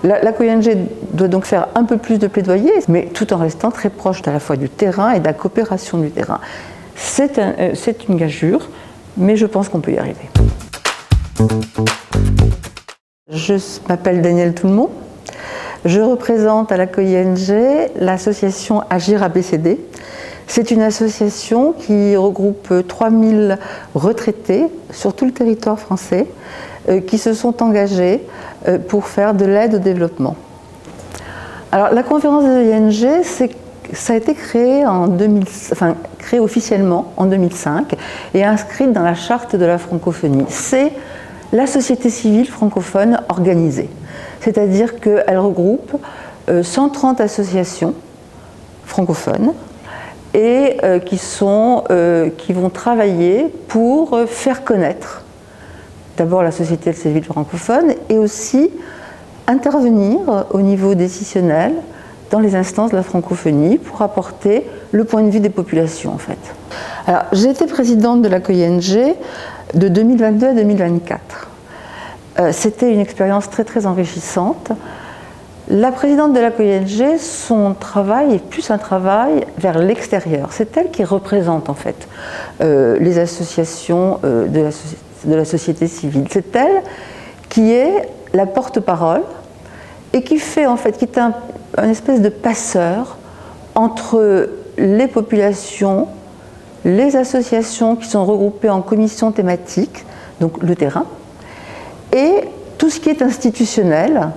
La COING doit donc faire un peu plus de plaidoyer, mais tout en restant très proche à la fois du terrain et de la coopération du terrain. C'est une gageure, mais je pense qu'on peut y arriver. Je m'appelle Danielle Toulmont. Je représente à la COING l'association Agir ABCD. C'est une association qui regroupe 3000 retraités sur tout le territoire français qui se sont engagés pour faire de l'aide au développement. Alors, la conférence des ONG, ça a été créé, créé officiellement en 2005 et inscrite dans la charte de la francophonie. C'est la société civile francophone organisée, c'est-à-dire qu'elle regroupe 130 associations francophones et qui vont travailler pour faire connaître d'abord la société civile francophone et aussi intervenir au niveau décisionnel dans les instances de la francophonie pour apporter le point de vue des populations en fait. Alors, j'ai été présidente de la COING de 2022 à 2024. C'était une expérience très très enrichissante. La présidente de la COING, son travail est plus un travail vers l'extérieur. C'est elle qui représente en fait les associations de la société civile. C'est elle qui est la porte-parole et qui fait en fait, qui est un espèce de passeur entre les populations, les associations qui sont regroupées en commissions thématiques, donc le terrain, et tout ce qui est institutionnel,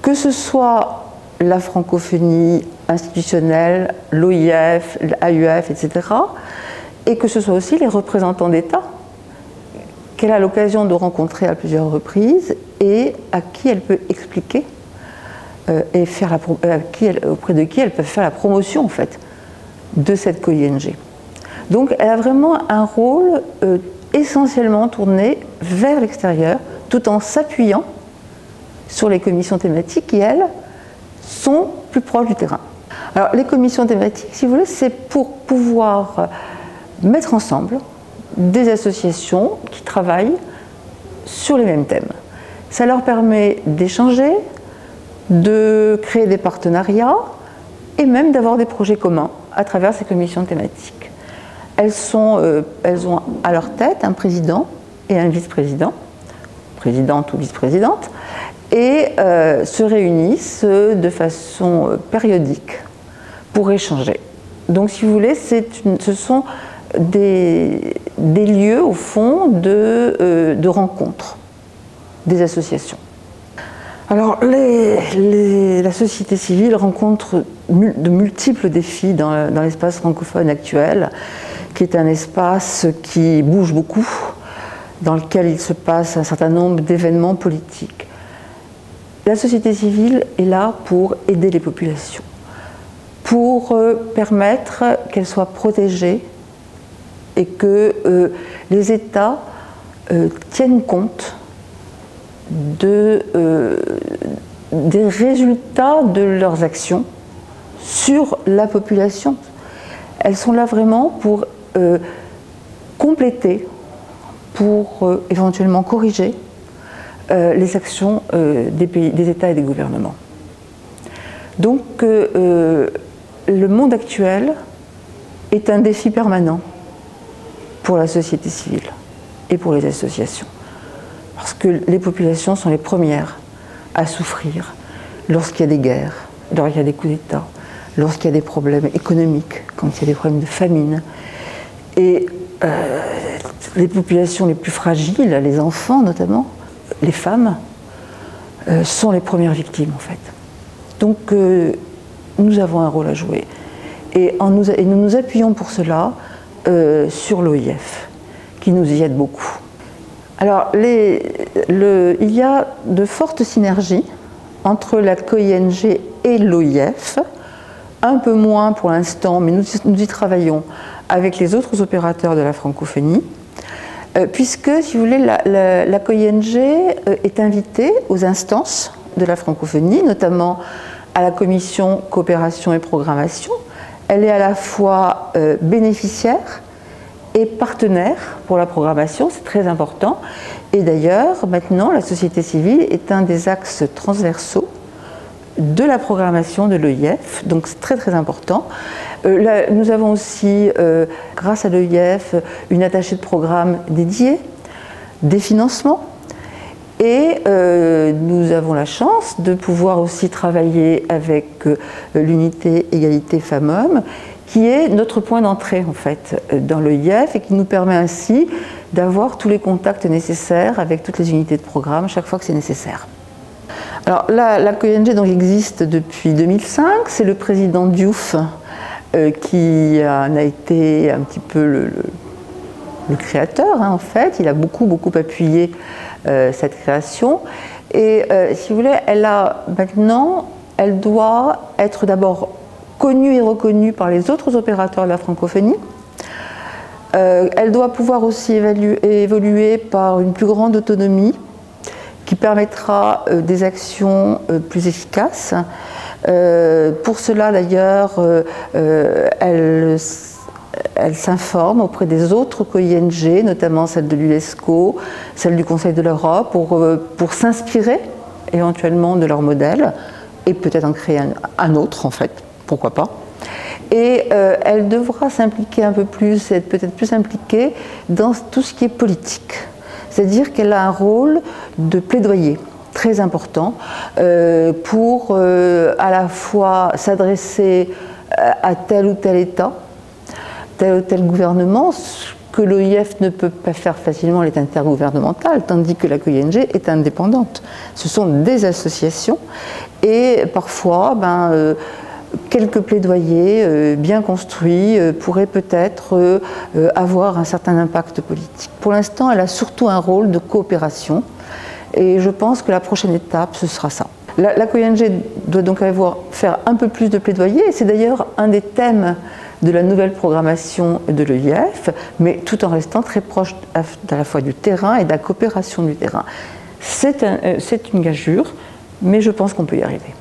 que ce soit la francophonie institutionnelle, l'OIF, l'AUF, etc., et que ce soit aussi les représentants d'État qu'elle a l'occasion de rencontrer à plusieurs reprises et à qui elle peut expliquer et auprès de qui elle peut faire la promotion en fait de cette COING. Donc elle a vraiment un rôle essentiellement tourné vers l'extérieur tout en s'appuyant sur les commissions thématiques qui, elles, sont plus proches du terrain. Alors les commissions thématiques, si vous voulez, c'est pour pouvoir mettre ensemble des associations qui travaillent sur les mêmes thèmes. Ça leur permet d'échanger, de créer des partenariats et même d'avoir des projets communs à travers ces commissions thématiques. Elles ont à leur tête un président et un vice-président, présidente ou vice-présidente, et se réunissent de façon périodique pour échanger. Donc si vous voulez, ce sont des lieux au fond de rencontres des associations. Alors la société civile rencontre de multiples défis dans l'espace francophone actuel, qui est un espace qui bouge beaucoup, dans lequel il se passe un certain nombre d'événements politiques. La société civile est là pour aider les populations, pour permettre qu'elles soient protégées et que les États tiennent compte des résultats de leurs actions sur la population. Elles sont là vraiment pour compléter, pour éventuellement corriger les actions des États et des gouvernements. Donc le monde actuel est un défi permanent pour la société civile et pour les associations. Parce que les populations sont les premières à souffrir lorsqu'il y a des guerres, lorsqu'il y a des coups d'État, lorsqu'il y a des problèmes économiques, quand il y a des problèmes de famine. Et les populations les plus fragiles, les enfants notamment, les femmes, sont les premières victimes en fait. Donc nous avons un rôle à jouer. Et nous nous appuyons pour cela sur l'OIF, qui nous y aide beaucoup. Alors, il y a de fortes synergies entre la COING et l'OIF, un peu moins pour l'instant, mais nous y travaillons avec les autres opérateurs de la francophonie, puisque, si vous voulez, la COING est invitée aux instances de la francophonie, notamment à la commission coopération et programmation. Elle est à la fois bénéficiaire et partenaire pour la programmation, c'est très important. Et d'ailleurs, maintenant, la société civile est un des axes transversaux de la programmation de l'EIF, donc c'est très très important. Là, nous avons aussi, grâce à l'EIF, une attachée de programme dédiée, des financements, et nous avons la chance de pouvoir aussi travailler avec l'unité égalité femmes-hommes, qui est notre point d'entrée en fait dans l'EIF et qui nous permet ainsi d'avoir tous les contacts nécessaires avec toutes les unités de programme chaque fois que c'est nécessaire. Alors là, la COING donc existe depuis 2005, c'est le président Diouf qui en a été un petit peu le créateur en fait, il a beaucoup appuyé cette création et si vous voulez, elle doit être d'abord connue et reconnue par les autres opérateurs de la francophonie. Elle doit pouvoir aussi évoluer par une plus grande autonomie qui permettra des actions plus efficaces. Pour cela d'ailleurs, elle s'informe auprès des autres COING, notamment celle de l'UNESCO, celle du Conseil de l'Europe, pour s'inspirer éventuellement de leur modèle et peut-être en créer un autre en fait, pourquoi pas. Et elle devra s'impliquer un peu plus, être peut-être plus impliquée dans tout ce qui est politique. C'est-à-dire qu'elle a un rôle de plaidoyer très important pour à la fois s'adresser à tel ou tel État, tel ou tel gouvernement. Ce que l'OIF ne peut pas faire facilement, elle est intergouvernementale, tandis que la COING est indépendante. Ce sont des associations et parfois, quelques plaidoyers bien construits pourraient peut-être avoir un certain impact politique. Pour l'instant, elle a surtout un rôle de coopération et je pense que la prochaine étape, ce sera ça. La COING doit donc faire un peu plus de plaidoyer et c'est d'ailleurs un des thèmes de la nouvelle programmation de l'EIF, mais tout en restant très proche à la fois du terrain et de la coopération du terrain. C'est une gageure, mais je pense qu'on peut y arriver.